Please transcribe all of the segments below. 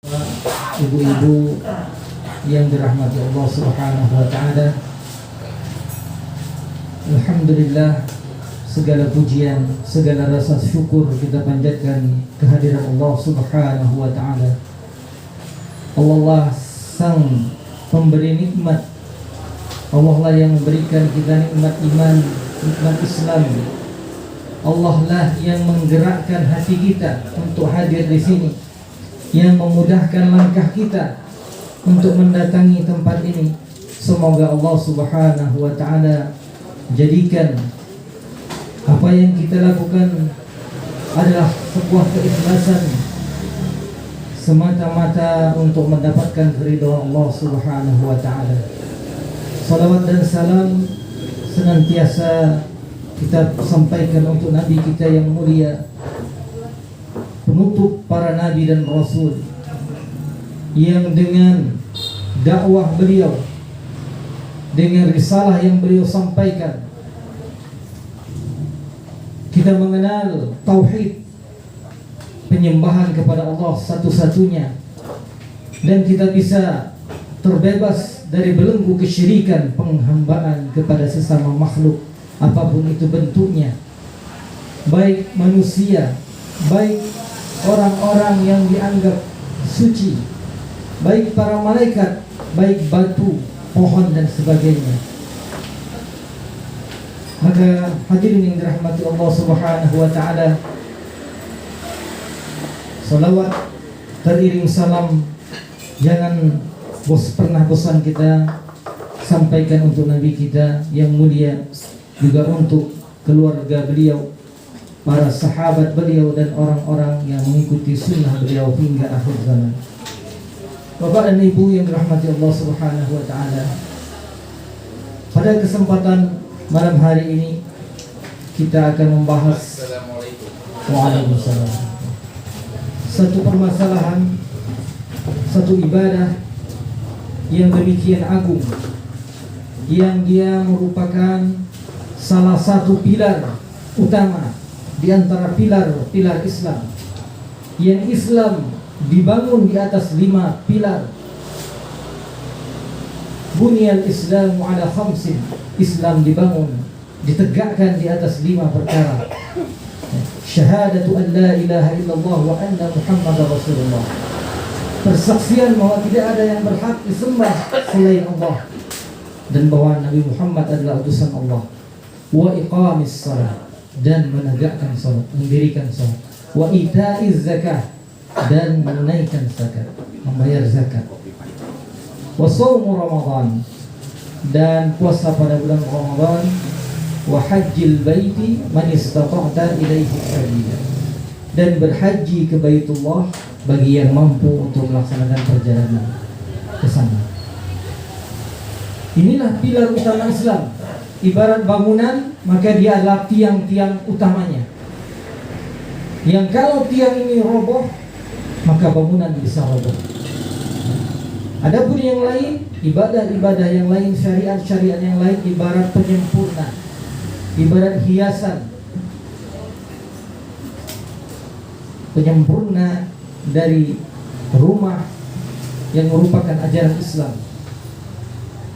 Ibu-ibu yang dirahmati Allah Subhanahu wa taala. Alhamdulillah, segala pujian, segala rasa syukur kita panjatkan kehadiran Allah Subhanahu wa taala. Allah sang pemberi nikmat. Allah lah yang memberikan kita nikmat iman, nikmat Islam. Allah lah yang menggerakkan hati kita untuk hadir di sini, yang memudahkan langkah kita untuk mendatangi tempat ini. Semoga Allah Subhanahu wa taala jadikan apa yang kita lakukan adalah sebuah keikhlasan semata-mata untuk mendapatkan ridha Allah Subhanahu wa taala. Salawat dan salam senantiasa kita sampaikan untuk Nabi kita yang mulia, penutup para nabi dan rasul, yang dengan dakwah beliau, dengan risalah yang beliau sampaikan, kita mengenal tauhid, penyembahan kepada Allah satu-satunya, dan kita bisa terbebas dari belenggu kesyirikan, penghambaan kepada sesama makhluk apapun itu bentuknya, baik manusia, baik orang-orang yang dianggap suci, baik para malaikat, baik batu, pohon dan sebagainya. Maka hadirin yang dirahmati Allah Subhanahu wa taala, salawat teriring salam jangan pernah bosan kita sampaikan untuk Nabi kita yang mulia, juga untuk keluarga beliau, para sahabat beliau, dan orang-orang yang mengikuti sunnah beliau hingga akhir zaman. Bapak dan Ibu yang dirahmati Allah Subhanahu wa taala, pada kesempatan malam hari ini kita akan membahas Waalaikumsalam, satu permasalahan, satu ibadah yang demikian agung, yang dia merupakan salah satu pilar utama di antara pilar-pilar Islam, yang Islam dibangun di atas 5 pilar. Bunyal Islamu ala khamsin, Islam dibangun, ditegakkan di atas 5 perkara. Syahadatu an la ilaha illallah wa anna Muhammadar Rasulullah, persaksian bahwa tidak ada yang berhak disembah selain Allah dan bahwa Nabi Muhammad adalah utusan Allah. Wa iqamis salat, dan menegakkan salat, mendirikan salat. Wa ita'iz zakah, dan menunaikan zakat, membayar zakat. Wa shaumu Ramadan, dan puasa pada bulan Ramadan. Wa hajjil baiti man istata'ta ilaihi sabila, dan berhaji ke Baitullah bagi yang mampu untuk melaksanakan perjalanan ke sana. Inilah pilar utama Islam. Ibarat bangunan, maka dia adalah tiang-tiang utamanya, yang kalau tiang ini roboh, maka bangunan bisa roboh. Adapun yang lain, ibadah-ibadah yang lain, syariat-syariat yang lain, ibarat penyempurna, ibarat hiasan, penyempurna dari rumah yang merupakan ajaran Islam.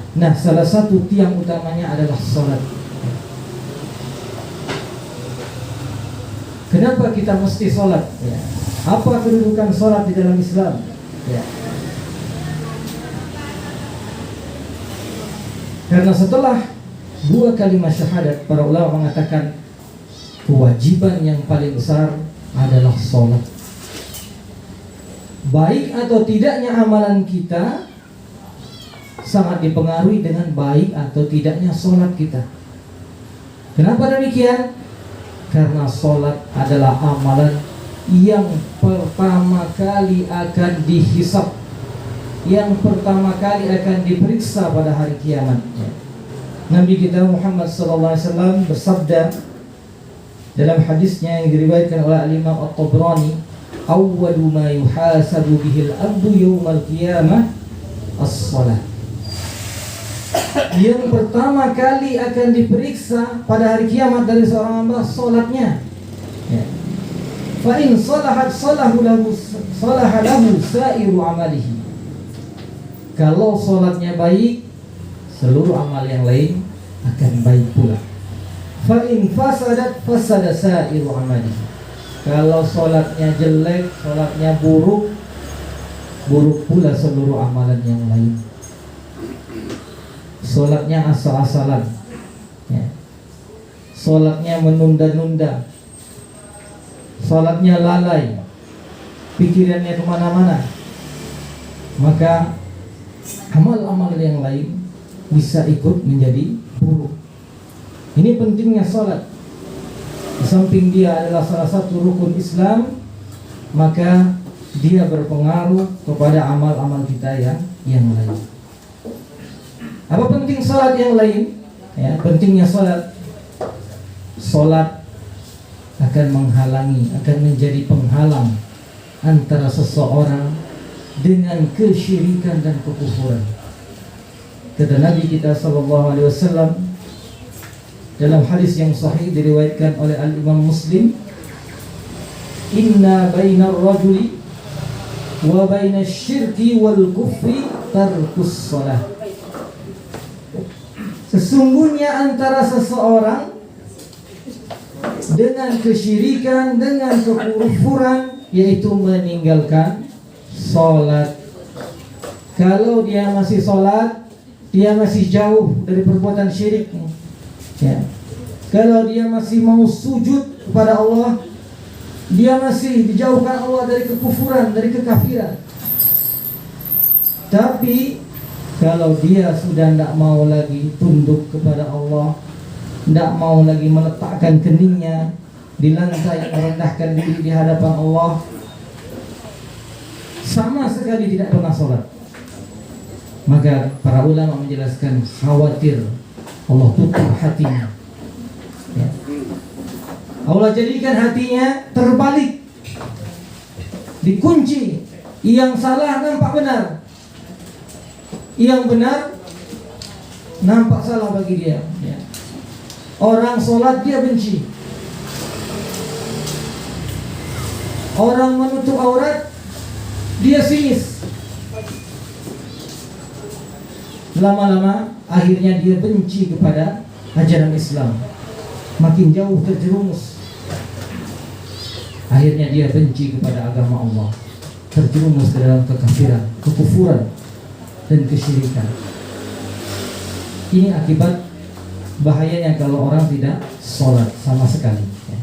Nah, salah satu tiang utamanya adalah salat. Kenapa kita mesti salat? Ya. Apa kedudukan salat di dalam Islam? Ya. Karena setelah 2 kalimat syahadat, para ulama mengatakan kewajiban yang paling besar adalah salat. Baik atau tidaknya amalan kita sangat dipengaruhi dengan baik atau tidaknya sholat kita. Kenapa demikian? Karena sholat adalah amalan yang pertama kali akan dihisab, yang pertama kali akan diperiksa pada hari kiamat. Nabi kita Muhammad SAW bersabda dalam hadisnya yang diriwayatkan oleh Imam At-Tabrani, awwalu ma yuhasabu bihil abdu yawmal qiyamah as-salat. Yang pertama kali akan diperiksa pada hari kiamat dari seorang hamba, sholatnya. Ya. Fa in salahat salaha lahu sa'iru amalihi. Kalau salatnya baik, seluruh amal yang lain akan baik pula. Fa in fasadat fasada sa'iru amalihi. Kalau salatnya jelek, salatnya buruk, buruk pula seluruh amalan yang lain. Salatnya asal-asalan, ya. Salatnya menunda-nunda, salatnya lalai, pikirannya kemana-mana, maka amal-amal yang lain bisa ikut menjadi buruk. Ini pentingnya salat. Di samping dia adalah salah satu rukun Islam, maka dia berpengaruh kepada amal-amal kita yang lain. Apa penting salat yang lain? Ya, pentingnya salat. Salat akan menghalangi, akan menjadi penghalang antara seseorang dengan kesyirikan dan kekufuran. Kata Nabi kita sallallahu alaihi wasallam dalam hadis yang sahih diriwayatkan oleh Al-Imam Muslim, inna bainar rajuli wa bainasy syirki wal kufri tarkus shalah. Sesungguhnya antara seseorang dengan kesyirikan, dengan kekufuran, yaitu meninggalkan salat. Kalau dia masih salat, dia masih jauh dari perbuatan syirik, ya. Kalau dia masih mau sujud kepada Allah, dia masih dijauhkan Allah dari kekufuran, dari kekafiran. Tapi kalau dia sudah tidak mau lagi tunduk kepada Allah, tidak mau lagi meletakkan keningnya di lantai, merendahkan diri di hadapan Allah, sama sekali tidak pernah sholat, maka para ulama menjelaskan khawatir Allah tutup hatinya, ya. Allah jadikan hatinya terbalik, dikunci. Yang salah nampak benar, yang benar nampak salah bagi dia, ya. Orang sholat dia benci, orang menutup aurat dia sinis. Lama-lama akhirnya dia benci kepada ajaran Islam, makin jauh terjerumus. Akhirnya dia benci kepada agama Allah, terjerumus ke dalam kekafiran, kekufuran, dan kesyirikan. Ini akibat bahayanya kalau orang tidak sholat sama sekali, ya.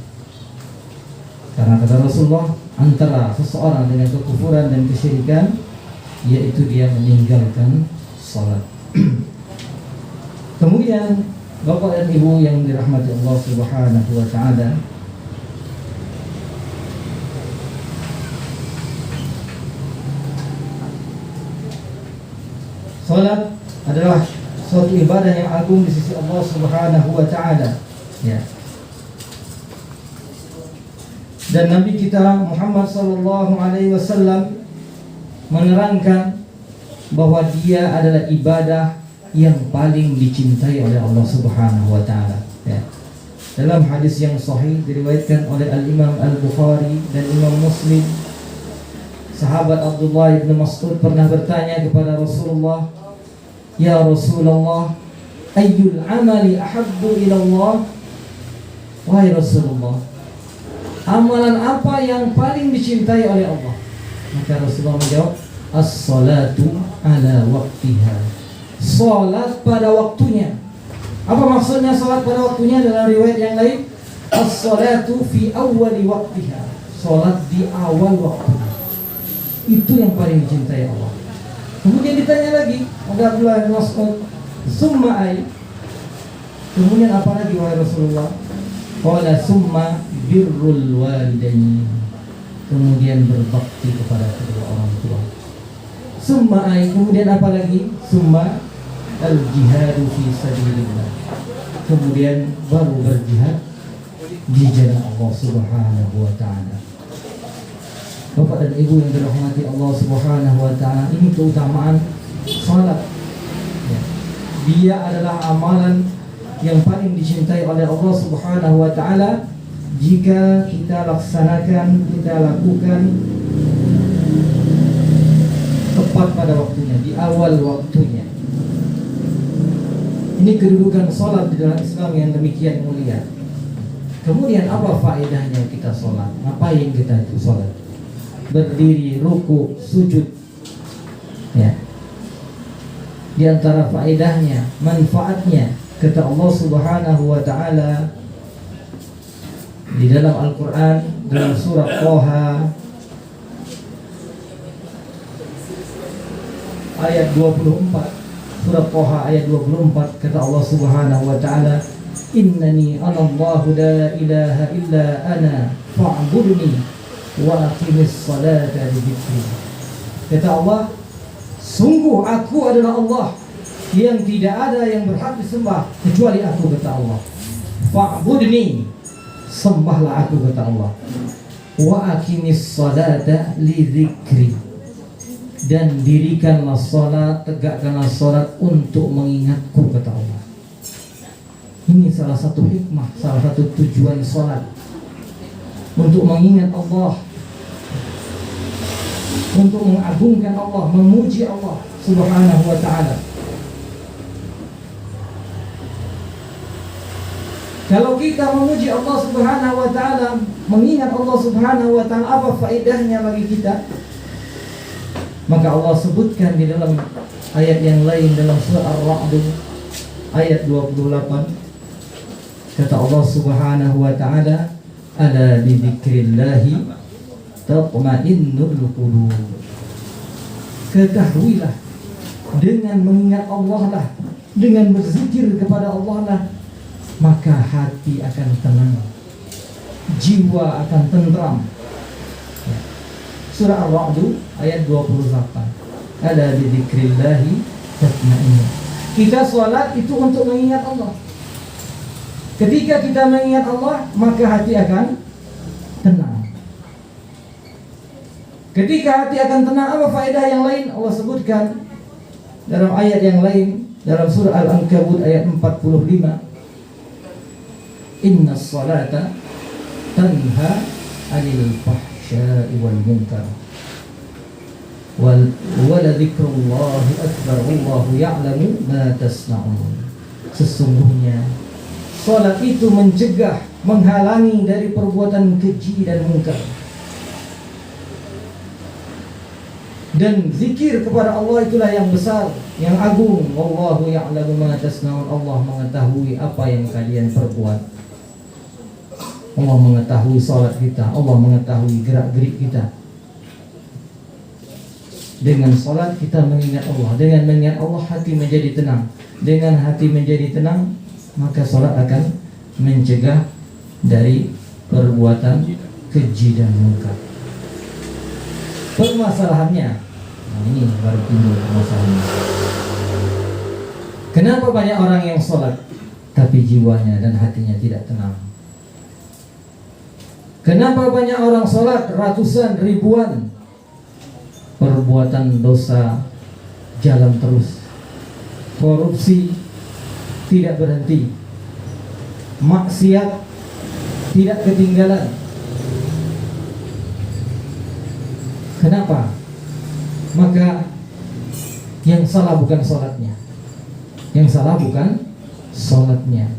Karena kata Rasulullah, antara seseorang dengan kekufuran dan kesyirikan, yaitu dia meninggalkan sholat. Kemudian Bapak dan Ibu yang dirahmati Allah Subhanahu wa ta'ala, salat adalah suatu ibadah yang agung di sisi Allah Subhanahu wa ta'ala, ya. Dan Nabi kita Muhammad sallallahu alaihi wasallam menerangkan bahwa dia adalah ibadah yang paling dicintai oleh Allah Subhanahu wa ta'ala, ya. Dalam hadis yang sahih diriwayatkan oleh Al-Imam Al-Bukhari dan Imam Muslim, sahabat Abdullah bin Mas'ud pernah bertanya kepada Rasulullah, ya Rasulullah, ayyul amali ahabbu ila Allah? Wahai Rasulullah, amalan apa yang paling dicintai oleh Allah? Maka Rasulullah menjawab, as-salatu ala waqtiha. Salat pada waktunya. Apa maksudnya salat pada waktunya? Dalam riwayat yang lain, as-salatu fi awwali waqtiha. Salat di awal waktu. Itu yang paling dicintai Allah. Kemudian ditanya lagi oleh Abdullah bin Mas'ud, summa ay? Kemudian apa lagi wahai Rasulullah? Qala summa birrul walidain. Kemudian berbakti kepada kedua orang tua. Summa ay, kemudian apa lagi? Summa al-jihadu fi sabilillah. Kemudian baru berjihad di jalan Allah Subhanahu wa ta'ala. Bapak dan Ibu yang dirahmati Allah Subhanahu wa ta'ala, ini keutamaan salat, ya. Dia adalah amalan yang paling dicintai oleh Allah Subhanahu wa ta'ala, jika kita laksanakan, kita lakukan tepat pada waktunya, di awal waktunya. Ini kedudukan sholat di dalam Islam yang demikian mulia. Kemudian apa faedahnya kita sholat? Ngapain kita itu sholat? Berdiri, ruku, sujud, ya. Di antara faedahnya, manfaatnya, kata Allah Subhanahu wa Ta'ala di dalam Al-Quran, dalam surah Thaha ayat 24, surah Thaha ayat 24, kata Allah Subhanahu wa Ta'ala, innani anallahu la ilaha illa ana fa'budni wa aqimis salata li dzikri. Kata Allah, sungguh aku adalah Allah yang tidak ada yang berhak disembah kecuali aku, kata Allah. Fa'budni, sembahlah aku, kata Allah. Wa aqimis salata li dzikri, dan dirikanlah salat, tegakkanlah salat untuk mengingatku, kata Allah. Ini salah satu hikmah, salah satu tujuan salat, untuk mengingat Allah, untuk mengagungkan Allah, memuji Allah Subhanahu wa Ta'ala. Kalau kita memuji Allah Subhanahu wa Ta'ala, mengingat Allah Subhanahu wa Ta'ala, apa faedahnya bagi kita? Maka Allah sebutkan di dalam ayat yang lain, dalam surah Ar-Ra'd ayat 28, kata Allah Subhanahu wa Ta'ala, ala bi dzikrillahi tatma'innul qulub. Ketahuilah, dengan mengingat Allah lah, dengan berzikir kepada Allah lah, maka hati akan tenang, jiwa akan tentram. Surah Ar-Ra'd ayat 28. Ala bi dzikrillahi tatma'innul. Kita salat itu untuk mengingat Allah. Ketika kita mengingat Allah, maka hati akan tenang. Ketika hati akan tenang, apa faedah yang lain? Allah sebutkan dalam ayat yang lain, dalam surah Al-Ankabut ayat 45. Inna salata tanha 'anil fahsya'i wal munkar wa la dzikrullahi akbar wallahu ya'lamu ma tasna'un. Sesungguhnya salat itu mencegah, menghalangi dari perbuatan keji dan mungkar. Dan zikir kepada Allah itulah yang besar, yang agung. Wallahu ya'lamu ma tasna'un. Allah mengetahui apa yang kalian perbuat. Allah mengetahui salat kita, Allah mengetahui gerak-gerik kita. Dengan salat kita mengingat Allah. Dengan mengingat Allah hati menjadi tenang. Dengan hati menjadi tenang, maka salat akan mencegah dari perbuatan keji dan munkar. Permasalahannya, nah ini baru timbul permasalahannya. Kenapa banyak orang yang salat tapi jiwanya dan hatinya tidak tenang? Kenapa banyak orang salat ratusan, ribuan, perbuatan dosa jalan terus, korupsi tidak berhenti, maksiat tidak ketinggalan? Kenapa? Maka yang salah bukan salatnya, yang salah bukan salatnya,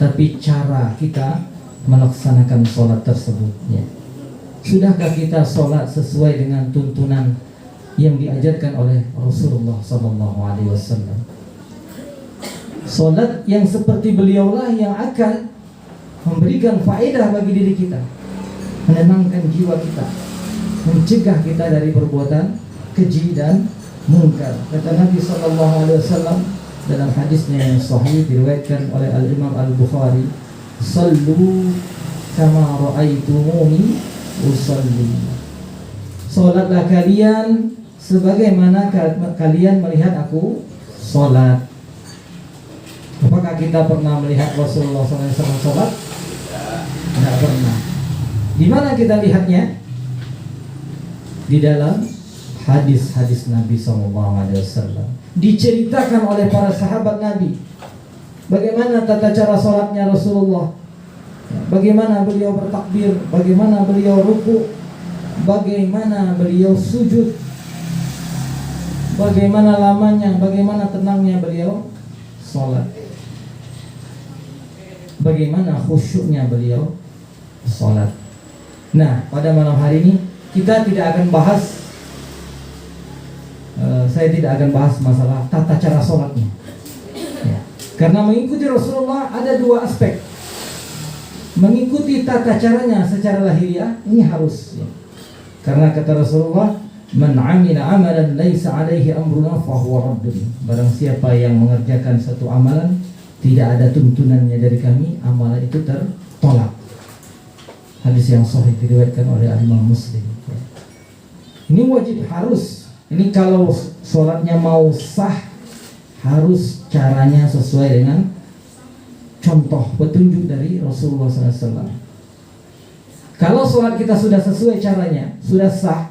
tapi cara kita melaksanakan salat tersebut. Ya. Sudahkah kita salat sesuai dengan tuntunan yang diajarkan oleh Rasulullah SAW? Salat yang seperti beliaulah yang akan memberikan faedah bagi diri kita, menenangkan jiwa kita, mencegah kita dari perbuatan keji dan munkar. Kata Nabi SAW dalam hadisnya yang sahih diriwayatkan oleh Al-Imam Al-Bukhari, sallu kama ra'aitumuni usalli. Salatlah kalian sebagaimana kalian melihat aku salat. Apakah kita pernah melihat Rasulullah SAW salat? Tidak pernah. Di mana kita lihatnya? Di dalam hadis-hadis Nabi SAW. Diceritakan oleh para sahabat Nabi bagaimana tata cara salatnya Rasulullah. Bagaimana beliau bertakbir, bagaimana beliau ruku, bagaimana beliau sujud, bagaimana lamanya, bagaimana tenangnya beliau sholat, bagaimana khusyuknya beliau sholat. Nah, pada malam hari ini kita tidak akan bahas, saya tidak akan bahas masalah tata cara sholatnya, ya. Karena mengikuti Rasulullah ada dua aspek. Mengikuti tata caranya secara lahiriah ini harus, ya. Karena kata Rasulullah, "Man 'amila 'amalan laisa 'alaihi amruna fahuwa raddun." Barang siapa yang mengerjakan satu amalan tidak ada tuntunannya dari kami, amalan itu tertolak. Hadis yang sahih diriwayatkan oleh Imam Muslim. Ini wajib, harus. Ini kalau sholatnya mau sah, harus caranya sesuai dengan contoh petunjuk dari Rasulullah SAW. Kalau sholat kita sudah sesuai caranya, sudah sah,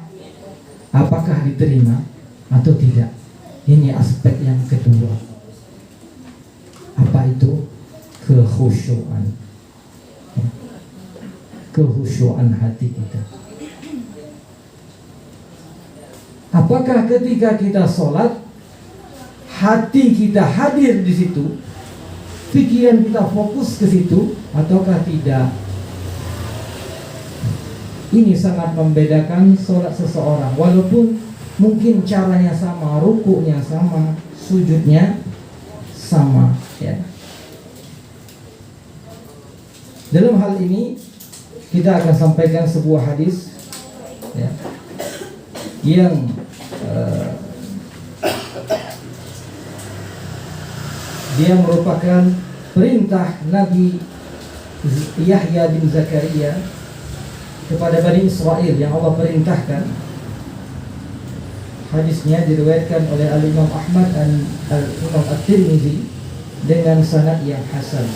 apakah diterima atau tidak? Ini aspek yang kedua. Apa itu? Kekhusyuan. Kekhusyuan hati kita. Apakah ketika kita sholat, hati kita hadir di situ, pikiran kita fokus ke situ, ataukah tidak? Ini sangat membedakan sholat seseorang. Walaupun mungkin caranya sama, rukunya sama, sujudnya sama, ya. Dalam hal ini kita akan sampaikan sebuah hadis, ya, yang dia merupakan perintah Nabi Yahya bin Zakaria kepada Bani Israel yang Allah perintahkan. Hadisnya diriwayatkan oleh Al-Imam Ahmad dan Al-Imam At-Tirmizi dengan sanad yang hasan.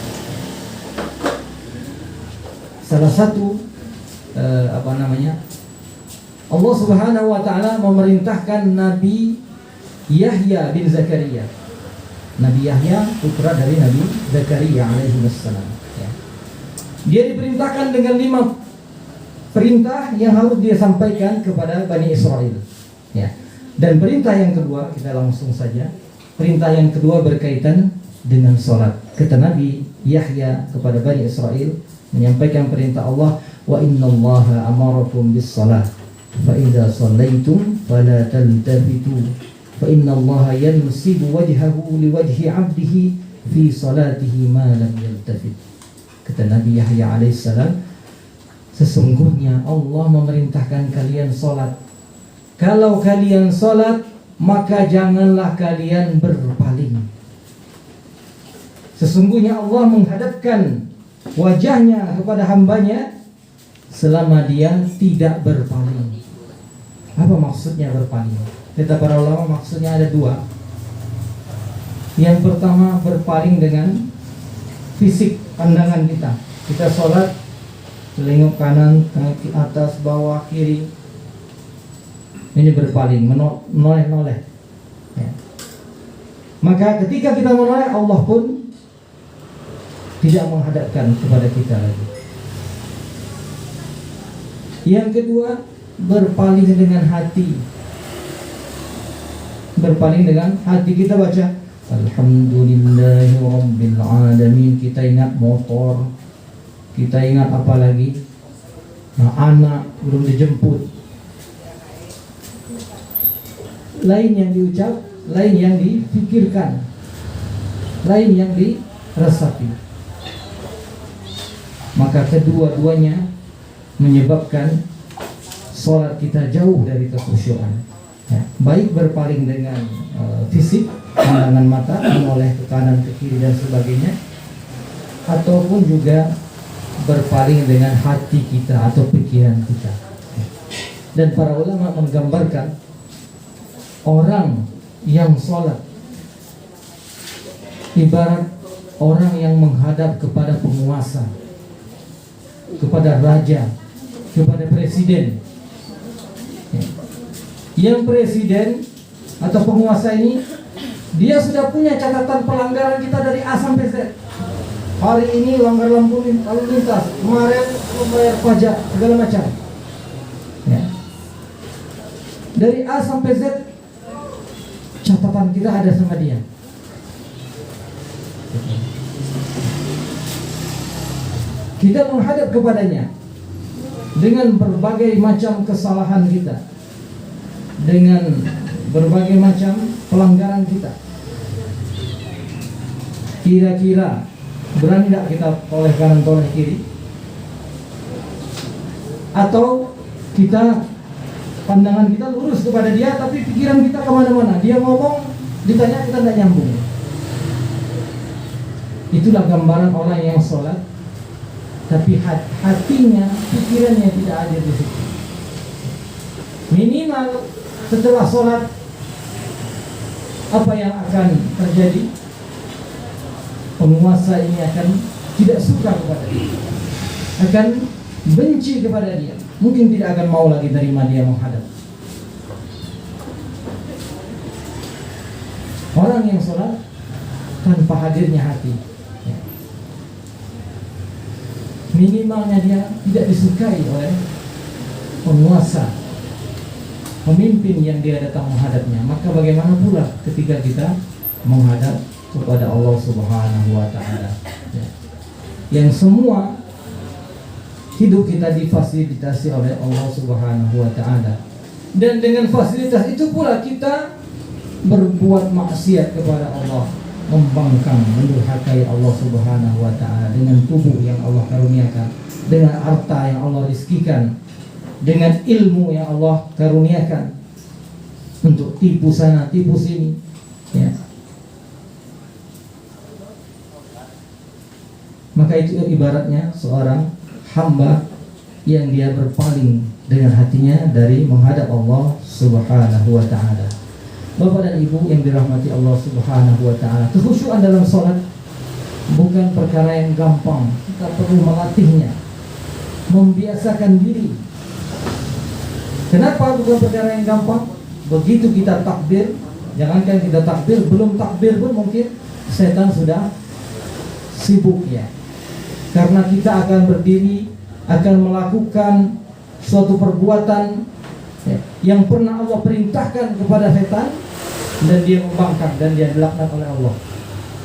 Salah satu Allah Subhanahu wa taala memerintahkan Nabi Yahya bin Zakaria. Nabi Yahya putra dari Nabi Zakaria alaihi wassalam, ya. Dia diperintahkan dengan 5 perintah yang harus dia sampaikan kepada Bani Israel, ya. Dan perintah yang kedua, kita langsung saja. Perintah yang kedua berkaitan dengan sholat. Kata Nabi Yahya kepada Bani Israel, menyampaikan perintah Allah, wa innallaha amarakum bis salat fa idza shallaitum fala taltafitu fa innallaha yansibu wajhahu liwajhi 'abdihi fi salatihi ma lam yaltafit. Kata Nabi Yahya alaihissalam, sesungguhnya Allah memerintahkan kalian salat. Kalau kalian salat, maka janganlah kalian berpaling. Sesungguhnya Allah menghadapkan wajahnya kepada hambanya selama dia tidak berpaling. Apa maksudnya berpaling? Kata para ulama, maksudnya ada 2. Yang pertama, berpaling dengan fisik, pandangan kita. Kita sholat, telinguk kanan, kaki atas, bawah, kiri. Ini berpaling, menoleh-noleh, ya. Maka ketika kita menoleh, Allah pun tidak menghadapkan kepada kita lagi. Yang kedua, berpaling dengan hati. Berpaling dengan hati, kita baca Alhamdulillahi Rabbil Alamin. Kita ingat motor, kita ingat apa lagi? Anak belum dijemput. Lain yang diucap, lain yang dipikirkan, lain yang diresapi. Maka kedua-duanya menyebabkan sholat kita jauh dari kekhusyuan, ya. Baik berpaling dengan fisik, pandangan mata, menoleh ke kanan, ke kiri dan sebagainya, ataupun juga berpaling dengan hati kita atau pikiran kita. Dan para ulama menggambarkan orang yang sholat ibarat orang yang menghadap kepada penguasa, kepada raja, kepada presiden. Yang presiden atau penguasa ini, dia sudah punya catatan pelanggaran kita dari A sampai Z. Hari ini langgar lalu lintas, kemarin membayar pajak segala macam. Ya. Dari A sampai Z catatan kita ada sama dia. Kita menghadap kepadanya dengan berbagai macam kesalahan kita, dengan berbagai macam pelanggaran kita. Kira-kira berani tidak kita toleh kanan toleh kiri? Atau kita pandangan kita lurus kepada dia, tapi pikiran kita kemana-mana. Dia ngomong, ditanya kita tidak nyambung. Itulah gambaran orang yang sholat, tapi hatinya, pikirannya tidak ada di situ. Minimal setelah sholat, apa yang akan terjadi? Penguasa ini akan tidak suka kepada dia, akan benci kepada dia, mungkin tidak akan mau lagi terima dia menghadap. Orang yang sholat tanpa hadirnya hati, minimalnya dia tidak disukai oleh penguasa, pemimpin yang dia datang menghadapnya. Maka bagaimana pula ketika kita menghadap kepada Allah Subhanahu wa Ta'ala, yang semua hidup kita difasilitasi oleh Allah Subhanahu wa Ta'ala, dan dengan fasilitas itu pula kita berbuat maksiat kepada Allah, membangkang, mendurhakai Allah Subhanahu wa Ta'ala dengan tubuh yang Allah karuniakan, dengan harta yang Allah rizkikan, dengan ilmu yang Allah karuniakan, untuk tipu sana, tipu sini, ya. Maka itu ibaratnya seorang hamba yang dia berpaling dengan hatinya dari menghadap Allah Subhanahu wa Ta'ala. Bapak dan Ibu yang dirahmati Allah Subhanahu wa Ta'ala, kekhusyuan dalam sholat bukan perkara yang gampang. Kita perlu melatihnya, membiasakan diri. Kenapa bukan perkara yang gampang? Begitu kita takbir, jangankan kita takbir, belum takbir pun mungkin setan sudah sibuk, ya. Karena kita akan berdiri, akan melakukan suatu perbuatan, ya, yang pernah Allah perintahkan kepada setan, dan dia membangkang dan dia dilaknat oleh Allah,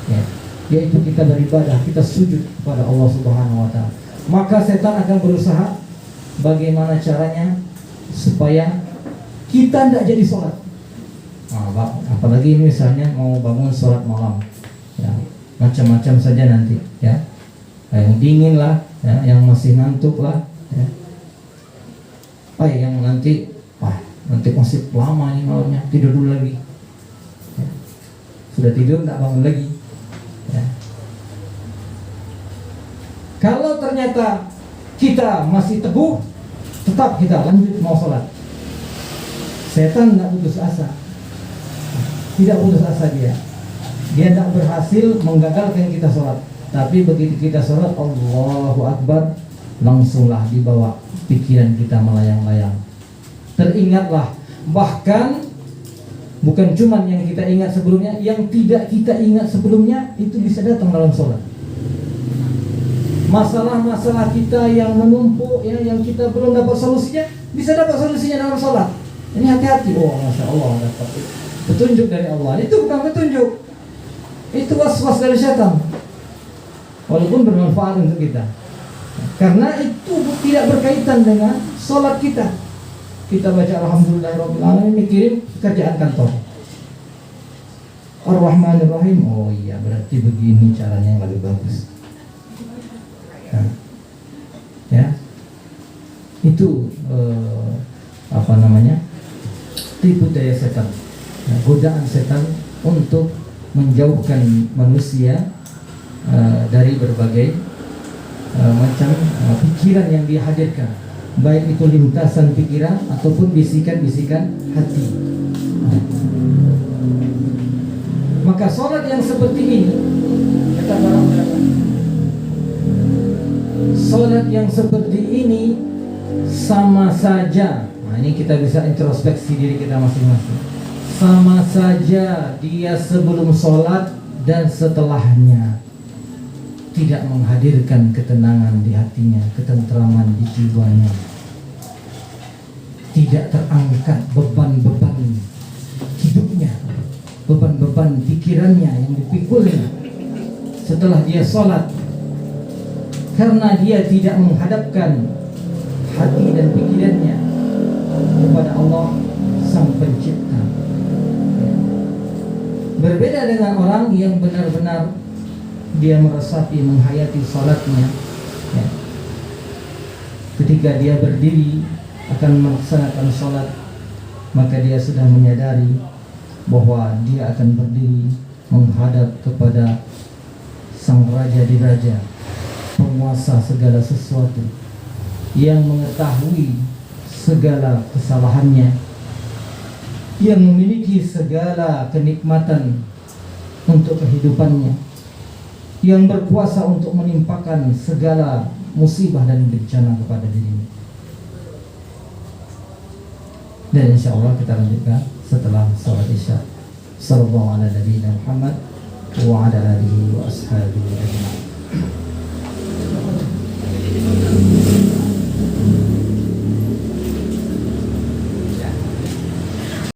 ya. Yaitu kita beribadah, kita sujud kepada Allah Subhanahu wa Ta'ala. Maka setan akan berusaha bagaimana caranya supaya kita tidak jadi sholat. Apalagi misalnya mau bangun sholat malam, ya, macam-macam saja nanti, ya. Yang dingin lah, ya, yang masih ngantuk lah, ya. Yang nanti masih lama nih malamnya, tidur dulu lagi, ya. Sudah tidur tidak bangun lagi, ya. Kalau ternyata kita masih teguh, tetap kita lanjut mau sholat, setan tidak putus asa, tidak putus asa dia tidak berhasil menggagalkan kita sholat. Tapi begitu kita sholat, Allahu Akbar, langsunglah dibawa pikiran kita melayang-layang. Teringatlah, bahkan bukan cuma yang kita ingat sebelumnya, yang tidak kita ingat sebelumnya itu bisa datang dalam sholat. Masalah-masalah kita yang menumpuk, ya, yang kita belum dapat solusinya, bisa dapat solusinya dalam sholat. Ini hati-hati. Oh, Masya Allah, dapat petunjuk dari Allah. Itu bukan petunjuk, itu was-was dari setan. Walaupun bermanfaat untuk kita, karena itu tidak berkaitan dengan sholat kita. Kita baca Alhamdulillahirabbil alamin, mikirin kerjaan kantor. Ar-Rahmanir-Rahim, oh iya, berarti begini caranya yang lebih bagus, ya. Itu tipu daya setan, godaan setan untuk menjauhkan manusia dari berbagai macam pikiran yang dihadirkan, baik itu lintasan pikiran ataupun bisikan-bisikan hati. Maka sholat yang seperti ini, kata para ulama, sholat yang seperti ini sama saja. Nah, ini kita bisa introspeksi diri kita masing-masing. Sama saja dia sebelum sholat dan setelahnya. tidak menghadirkan ketenangan di hatinya, ketentraman di jiwanya. Tidak terangkat beban-beban hidupnya, beban-beban pikirannya yang dipikulnya setelah dia sholat, karena dia tidak menghadapkan hati dan pikirannya kepada Allah Sang Pencipta. Berbeda dengan orang yang benar-benar dia meresapi, menghayati salatnya, ya. Ketika dia berdiri akan melaksanakan salat, maka dia sudah menyadari bahwa dia akan berdiri menghadap kepada Sang Raja di Raja, penguasa segala sesuatu, yang mengetahui segala kesalahannya, yang memiliki segala kenikmatan untuk kehidupannya, yang berkuasa untuk menimpakan segala musibah dan bencana kepada dirinya. Dan insya Allah kita lanjutkan setelah salat isya. Sallallahu ala nabiyina Muhammad wa ala alihi wa ashabihi ajma'in.